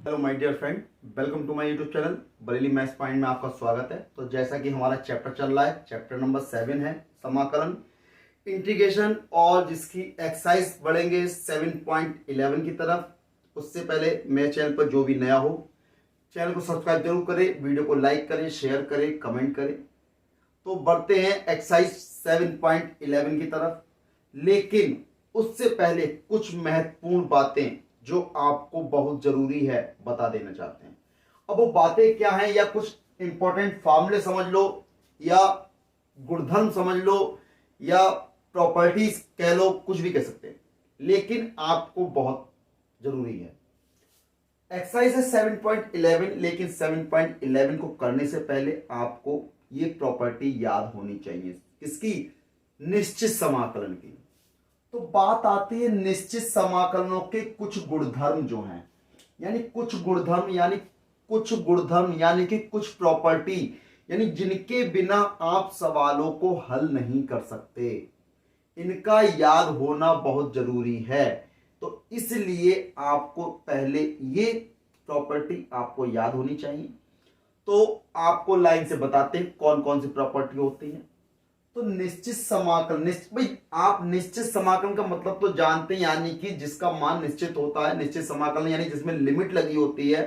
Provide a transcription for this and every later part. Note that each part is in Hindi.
Hello my dear friend, welcome to my YouTube channel Bareilly maths point में आपका स्वागत है। तो जैसा कि हमारा चैप्टर चल रहा है, चैप्टर नंबर 7 है समाकलन इंटीग्रेशन, और जिसकी एक्सरसाइज बढ़ेंगे 7.11 की तरफ। उससे पहले मेरे चैनल पर जो भी नया हो, चैनल को सब्सक्राइब जरूर करें, वीडियो को लाइक करें, शेयर करें, कमेंट करें। तो बढ़ते हैं एक्सरसाइज 7.11 की तरफ। लेकिन उससे पहले कुछ महत्वपूर्ण बातें जो आपको बहुत जरूरी है बता देना चाहते हैं। अब वो बातें क्या हैं, या कुछ इंपॉर्टेंट फॉर्मूले समझ लो, या गुणधर्म समझ लो, या प्रॉपर्टीज कह लो, कुछ भी कह सकते हैं, लेकिन आपको बहुत जरूरी है। एक्सरसाइज है 7.11, लेकिन 7.11 को करने से पहले आपको ये प्रॉपर्टी याद होनी चाहिए। किसकी? निश्चित समाकलन की। तो बात आती है निश्चित समाकलनों के कुछ गुणधर्म जो हैं, यानी कुछ गुणधर्म, यानी कि कुछ प्रॉपर्टी, यानी जिनके बिना आप सवालों को हल नहीं कर सकते। इनका याद होना बहुत जरूरी है। तो इसलिए आपको पहले ये प्रॉपर्टी आपको याद होनी चाहिए। तो आपको लाइन से बताते हैं कौन कौन सी प्रॉपर्टी होती है। तो निश्चित समाकलन, भाई आप निश्चित समाकलन का मतलब तो जानते हैं, यानी कि जिसका मान निश्चित होता है। निश्चित समाकलन यानी जिसमें लिमिट लगी होती है।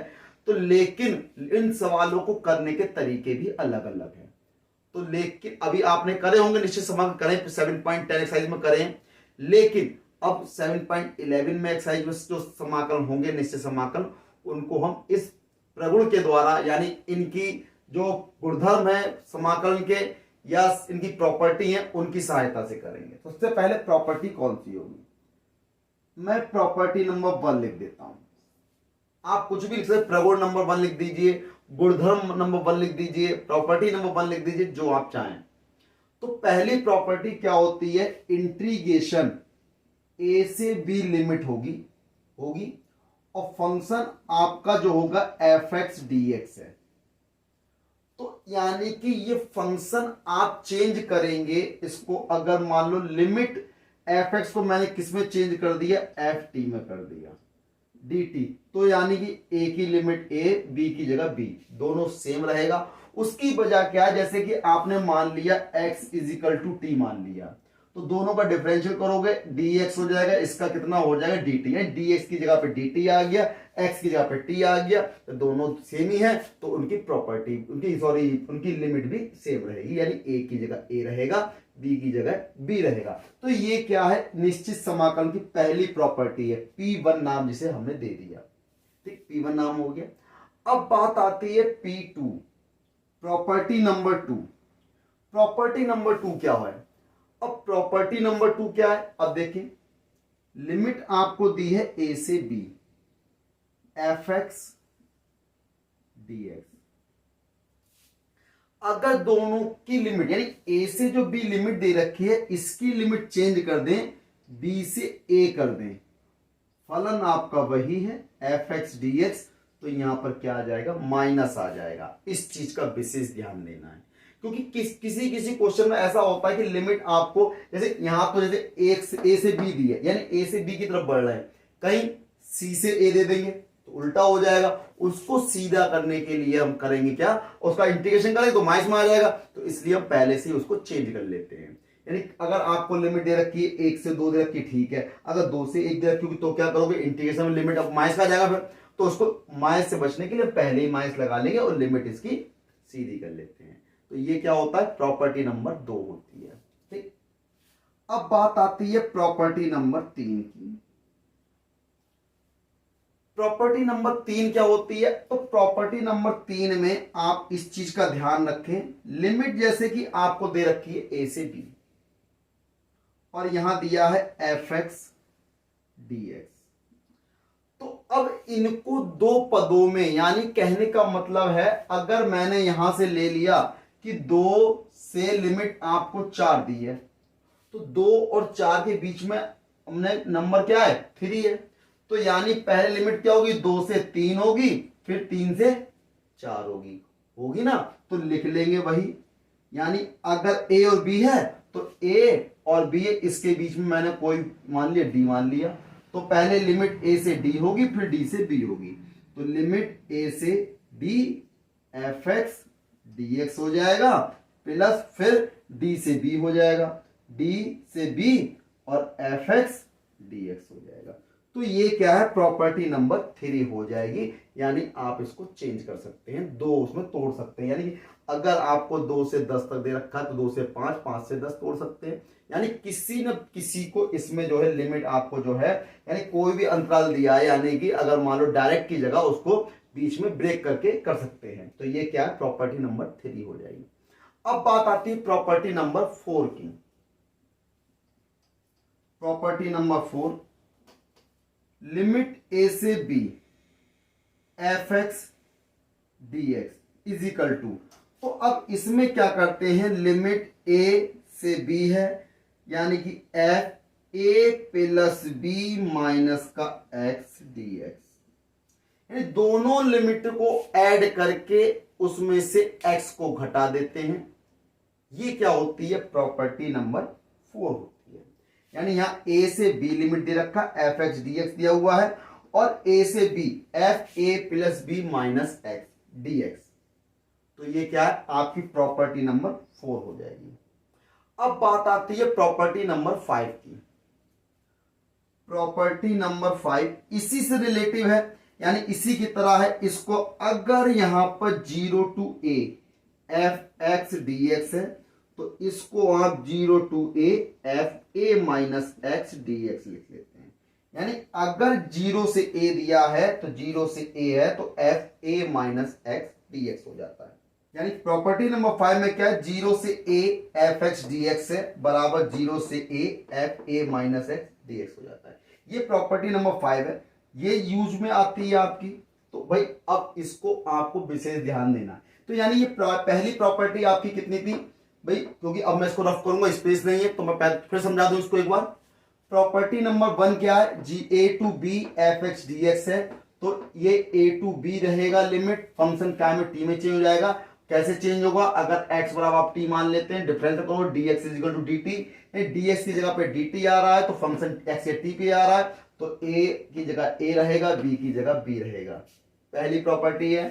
तो लेकिन इन सवालों को करने के तरीके भी अलग अलग हैं। तो लेकिन अभी आपने करे होंगे निश्चित समाकलन, करें 7.10 एक्सरसाइज में करें, लेकिन अब 7.11 में एक्सरसाइज में जो समाकलन होंगे निश्चित समाकलन, उनको हम इस प्रगुण के द्वारा, यानी इनकी जो गुणधर्म है समाकलन के या इनकी प्रॉपर्टी है, उनकी सहायता से करेंगे। तो सबसे पहले प्रॉपर्टी कौन सी होगी? मैं प्रॉपर्टी नंबर 1 लिख देता हूं। आप कुछ भी लिख सकते, प्रगुण नंबर 1 लिख दीजिए, गुणधर्म नंबर 1 लिख दीजिए, प्रॉपर्टी नंबर 1 लिख दीजिए, जो आप चाहें। तो पहली प्रॉपर्टी क्या होती है? इंटीग्रेशन ए से बी लिमिट होगी और फंक्शन आपका जो होगा एफ एक्स डी एक्स है। तो यानी कि ये फंक्शन आप चेंज करेंगे इसको। अगर मान लो लिमिट एफ एक्स को मैंने किसमें चेंज कर दिया? एफ टी में कर दिया, डी टी। तो यानी कि ए की लिमिट ए, बी की जगह बी, दोनों सेम रहेगा। उसकी वजह क्या है? जैसे कि आपने मान लिया x इजिकल टू टी मान लिया, तो दोनों का डिफरेंशियल करोगे, dx हो जाएगा, इसका कितना हो जाएगा? dt है। dx की जगह पे dt आ गया, x की जगह पे t आ गया, तो दोनों सेम ही है। तो उनकी प्रॉपर्टी, उनकी लिमिट भी सेम रहेगी, यानी a की जगह a रहेगा, b की जगह b रहेगा। तो ये क्या है? निश्चित समाकलन की पहली प्रॉपर्टी है, P1 नाम जिसे हमने दे दिया। ठीक, P1 नाम हो गया। अब बात आती है P2, property number 2। Property number 2 क्या है? अब प्रॉपर्टी नंबर 2 क्या है? अब देखिए, लिमिट आपको दी है ए से b, F x D x. अगर दोनों की लिमिट, यानी ए से जो बी लिमिट दे रखी है, इसकी लिमिट चेंज कर दें, बी से ए कर दें, फलन आपका वही है एफ एक्स डी एक्स। तो यहां पर क्या आ जाएगा? माइनस आ जाएगा। इस चीज का विशेष ध्यान देना है, क्योंकि किसी किसी क्वेश्चन में ऐसा होता है कि लिमिट आपको, जैसे यहां तो जैसे ए से बी दी है, यानी ए से बी की तरफ बढ़ रहे हैं, कहीं सी से ए दे देंगे तो उल्टा हो जाएगा। उसको सीधा करने के लिए हम करेंगे क्या? उसका इंटीग्रेशन करेंगे तो माइनस में आ जाएगा। तो इसलिए हम पहले से उसको चेंज कर लेते हैं। यानी अगर आपको लिमिट दे रखी है 1 से 2 दे रखी है, ठीक है। अगर 2 से 1 दे रखी होगी तो क्या करोगे? इंटीग्रेशन में लिमिट अब माइनस का जाएगा, फिर तो उसको माइनस से बचने के लिए पहले ही माइनस लगा लेंगे और लिमिट इसकी सीधी कर लेते हैं। तो ये क्या होता है? प्रॉपर्टी नंबर 2 होती है। ठीक, अब बात आती है प्रॉपर्टी नंबर 3 की। प्रॉपर्टी नंबर 3 क्या होती है? तो प्रॉपर्टी नंबर 3 में आप इस चीज का ध्यान रखें, लिमिट जैसे कि आपको दे रखी है ए से बी, और यहां दिया है एफ एक्स डी एक्स। तो अब इनको दो पदों में, यानी कहने का मतलब है, अगर मैंने यहां से ले लिया कि 2 से लिमिट आपको 4 दी है, तो 2 और 4 के बीच में हमने नंबर क्या है? 3 है। तो यानी पहले लिमिट क्या होगी? 2 से 3 होगी, फिर 3 से 4 होगी ना। तो लिख लेंगे वही, यानी अगर ए और बी है तो ए और बी, इसके बीच में मैंने कोई मान लिया डी मान लिया, तो पहले लिमिट ए से डी होगी, फिर डी से बी होगी। तो लिमिट ए से D F x D x हो जाएगा, प्लस फिर डी से बी हो जाएगा, डी से बी और एफ एक्स डी एक्स हो जाएगा। तो ये क्या है, प्रॉपर्टी नंबर 3 हो जाएगी। यानी आप इसको चेंज कर सकते हैं, दो उसमें तोड़ सकते हैं। यानी अगर आपको 2 से 10 तक दे रखा है तो 2 से 5, 5 से 10 तोड़ सकते हैं। यानी किसी न किसी को इसमें जो है लिमिट आपको जो है, यानी कोई भी अंतराल दिया है, यानी कि अगर मान लो डायरेक्ट की जगह उसको बीच में ब्रेक करके कर सकते हैं। तो ये क्या है, प्रॉपर्टी नंबर 3 हो जाएगी। अब बात आती है प्रॉपर्टी नंबर 4 की। प्रॉपर्टी नंबर 4, लिमिट ए से b F x D x is equal to, तो अब इसमें क्या करते हैं, लिमिट ए से बी है, यानी कि f a plus b minus का एक्स डी एक्स, यानी दोनों लिमिट को ऐड करके उसमें से x को घटा देते हैं। ये क्या होती है, प्रॉपर्टी नंबर 4 होती है। यानी यहां a से b लिमिट दे रखा, एफ एक्स डी एक्स दिया हुआ है, और a से b f a plus b minus x D x. तो ये क्या है, आपकी प्रॉपर्टी नंबर 4 हो जाएगी। अब बात आती है प्रॉपर्टी नंबर 5 की। प्रॉपर्टी नंबर 5 इसी से रिलेटिव है, यानी इसी की तरह है। इसको अगर यहां पर 0 to a f x D x है, तो इसको आप 0 to a f a minus x D x लिख लेते हैं। यानी अगर 0 से a दिया है तो 0 से a है तो F a minus x D x हो जाता है। यानी प्रॉपर्टी नंबर 5 में क्या है, 0 से a f x D x है बराबर 0 से a f a minus x D x हो जाता है। ये प्रॉपर्टी नंबर 5 है, ये यूज में आती है आपकी। तो भाई अब इसको आपको विशेष ध्यान देना है। तो यानी ये पहली प्रॉपर्टी आपकी कितनी थी भाई, क्योंकि अब मैं इसको रफ करूंगा, स्पेस नहीं है, तो मैं फिर समझा दूं इसको एक बार। प्रॉपर्टी नंबर 1 क्या है, G A to B F x D x है, तो ये ए टू बी रहेगा लिमिट, फंक्शन क्या में टी में चेंज हो जाएगा। कैसे चेंज होगा, अगर x बराबर आप t मान लेते हैं, डिफरेंस करो dx is equal to dt, dx की जगह पे dt आ रहा है तो फंक्शन x से t पे आ रहा है, तो a की जगह a रहेगा, b की जगह b रहेगा। पहली प्रॉपर्टी है।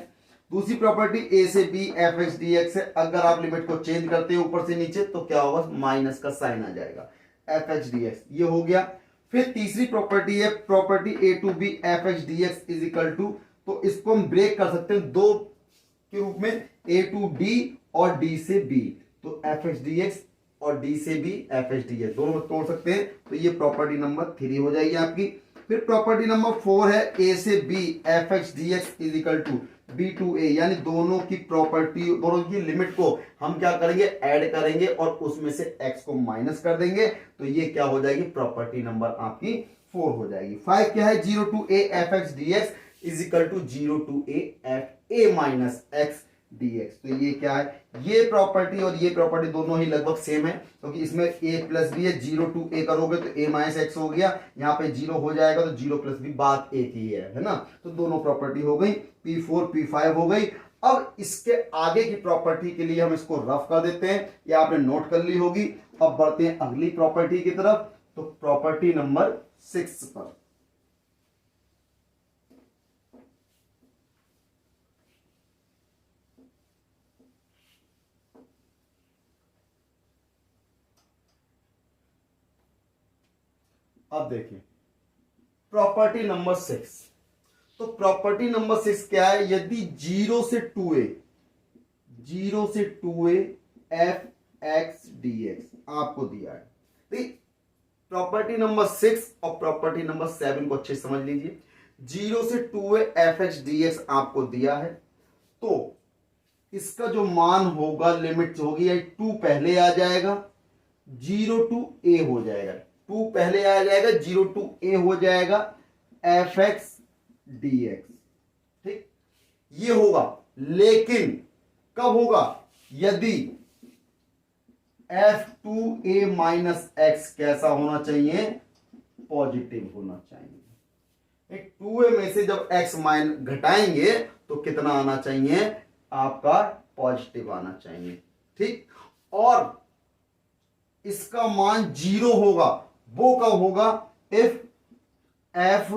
दूसरी प्रॉपर्टी a से b f x D x है, अगर आप लिमिट को चेंज करते हैं ऊपर से नीचे तो क्या होगा, माइनस का साइन आ जाएगा, एफ एक्स डी एक्स, ये हो गया। फिर तीसरी प्रॉपर्टी है property a to b f x D x is equal to, तो इसको हम ब्रेक कर सकते हैं दो के रूप में, a टू d और d से b, तो एफ एक्स डी एक्स और d से b f x D x दोनों में तोड़ सकते हैं। तो ये प्रॉपर्टी नंबर 3 हो जाएगी आपकी। फिर प्रॉपर्टी नंबर 4 है a से b f x D x is equal to b to a, यानी दोनों की प्रॉपर्टी, दोनों की लिमिट को हम क्या करेंगे, ऐड करेंगे और उसमें से x को माइनस कर देंगे। तो ये क्या हो जाएगी, प्रॉपर्टी नंबर आपकी 4 हो जाएगी। 5 क्या है, 0 to a f x D x is equal to 0 to a f a minus x D x. तो ये क्या है, ये प्रॉपर्टी और ये प्रॉपर्टी दोनों ही लगभग सेम है, क्योंकि इसमें a प्लस बी है, 0 टू a करोगे तो a माइनस एक्स हो गया, यहाँ पे 0 हो जाएगा तो 0 प्लस बी बात एक ही है ना। तो दोनों प्रॉपर्टी हो गई, P4 P5 हो गई। अब इसके आगे की प्रॉपर्टी के लिए हम इसको रफ कर देते हैं, ये आपने नोट कर ली होगी। अब बढ़ते हैं अगली प्रॉपर्टी की तरफ, तो प्रॉपर्टी नंबर 6 पर। अब देखिए प्रॉपर्टी नंबर 6, तो प्रॉपर्टी नंबर 6 क्या है, यदि 0 से 2a F x D x आपको दिया है, प्रॉपर्टी नंबर 6 और प्रॉपर्टी नंबर 7 को अच्छे से समझ लीजिए। 0 से 2a F x D x आपको दिया है, तो इसका जो मान होगा, लिमिट होगी, 2 पहले आ जाएगा, 0 टू a हो जाएगा, 2 पहले आ जाएगा, 0 टू a हो जाएगा एफ एक्स डी एक्स, ठीक, ये होगा। लेकिन कब होगा, यदि एफ टू ए माइनस एक्स कैसा होना चाहिए, पॉजिटिव होना चाहिए। 2a में से जब x माइन घटाएंगे तो कितना आना चाहिए, आपका पॉजिटिव आना चाहिए, ठीक। और इसका मान 0 होगा, वो कब होगा, if f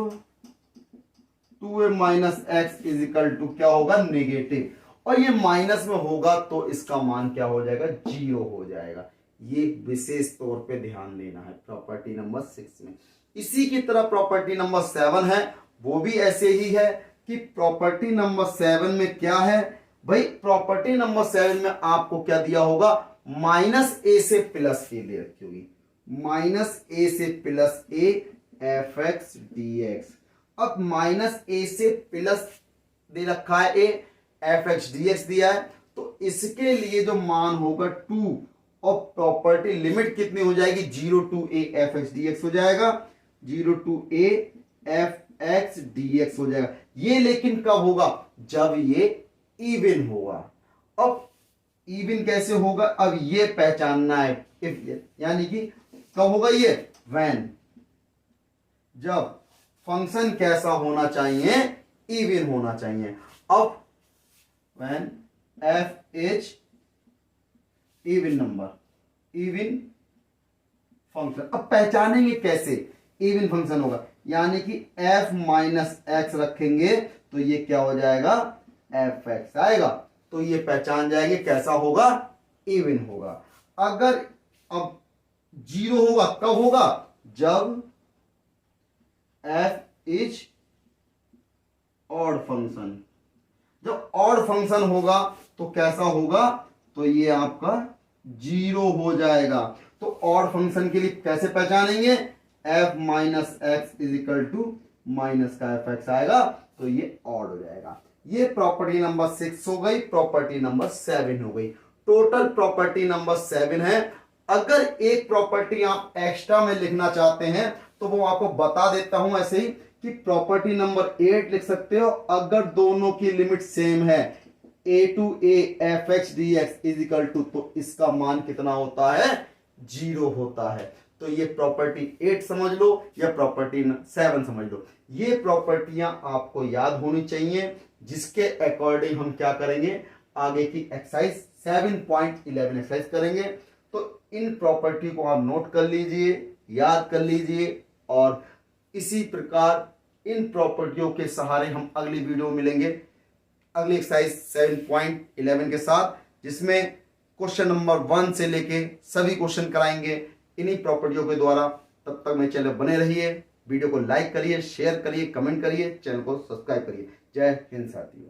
2a minus x is equal to क्या होगा, नेगेटिव, और ये माइनस में होगा तो इसका मान क्या हो जाएगा, 0 हो जाएगा। ये विशेष तौर पे ध्यान देना है प्रॉपर्टी नंबर 6 में। इसी की तरह प्रॉपर्टी नंबर 7 है, वो भी ऐसे ही है कि प्रॉपर्टी नंबर 7 में क्या है भाई, प्रॉपर्टी नंबर 7 में आपको क्या दिया होगा, माइनस ए से प्लस ए दे रखी होगी, माइनस ए से प्लस ए एफ एक्स डी एक्स। अब माइनस ए से प्लस दे रखा है ए, एफ एक्स डी एक्स दिया है, तो इसके लिए जो मान होगा 2 और प्रॉपर्टी लिमिट कितनी हो जाएगी, 0 to a f x D x हो जाएगा, 0 to a f x D x हो जाएगा। ये लेकिन कब होगा, जब ये इवन होगा। अब इवन कैसे होगा, अब ये पहचानना है, इफ यानी कि कब होगा ये, व्हेन, जब फंक्शन कैसा होना चाहिए, इवन होना चाहिए। अब when F is even number, even function. अब पहचानेंगे कैसे, इवन फंक्शन होगा, यानी कि f माइनस एक्स रखेंगे तो ये क्या हो जाएगा, एफ एक्स आएगा, तो ये पहचान जाएंगे कैसा होगा, इवन होगा। अगर अब 0 होगा, कब होगा, जब f इज ऑड फंक्शन। जब ऑड फंक्शन होगा तो कैसा होगा, तो ये आपका 0 हो जाएगा। तो ऑड फंक्शन के लिए कैसे पहचानेंगे, f minus x is equal to minus का एफ एक्स आएगा, तो ये ऑड हो जाएगा। ये प्रॉपर्टी नंबर 6 हो गई, प्रॉपर्टी नंबर 7 हो गई। टोटल प्रॉपर्टी नंबर 7 है। अगर एक प्रॉपर्टी आप एक्स्ट्रा में लिखना चाहते हैं तो वो आपको बता देता हूं ऐसे ही, कि प्रॉपर्टी नंबर 8 लिख सकते हो अगर दोनों की लिमिट सेम है, a to a f x D x is equal to, तो इसका मान कितना होता है, 0 होता है। तो ये प्रॉपर्टी 8 समझ लो या प्रॉपर्टी 7 समझ लो, ये प्रॉपर्टियां आपको याद होनी चाहिए, जिसके अकॉर्डिंग हम क्या करेंगे, आगे की एक्सरसाइज 7.11 एक्सरसाइज करेंगे। तो इन प्रॉपर्टी को आप नोट कर लीजिए, याद कर लीजिए, और इसी प्रकार इन प्रॉपर्टियों के सहारे हम अगली वीडियो में मिलेंगे अगली एक्सरसाइज 7.11 के साथ, जिसमें क्वेश्चन नंबर 1 से लेके सभी क्वेश्चन कराएंगे इन्हीं प्रॉपर्टियों के द्वारा। तब तक मेरे चैनल बने रहिए, वीडियो को लाइक करिए, शेयर करिए, कमेंट करिए, चैनल को सब्सक्राइब करिए। जय हिंद साथियों।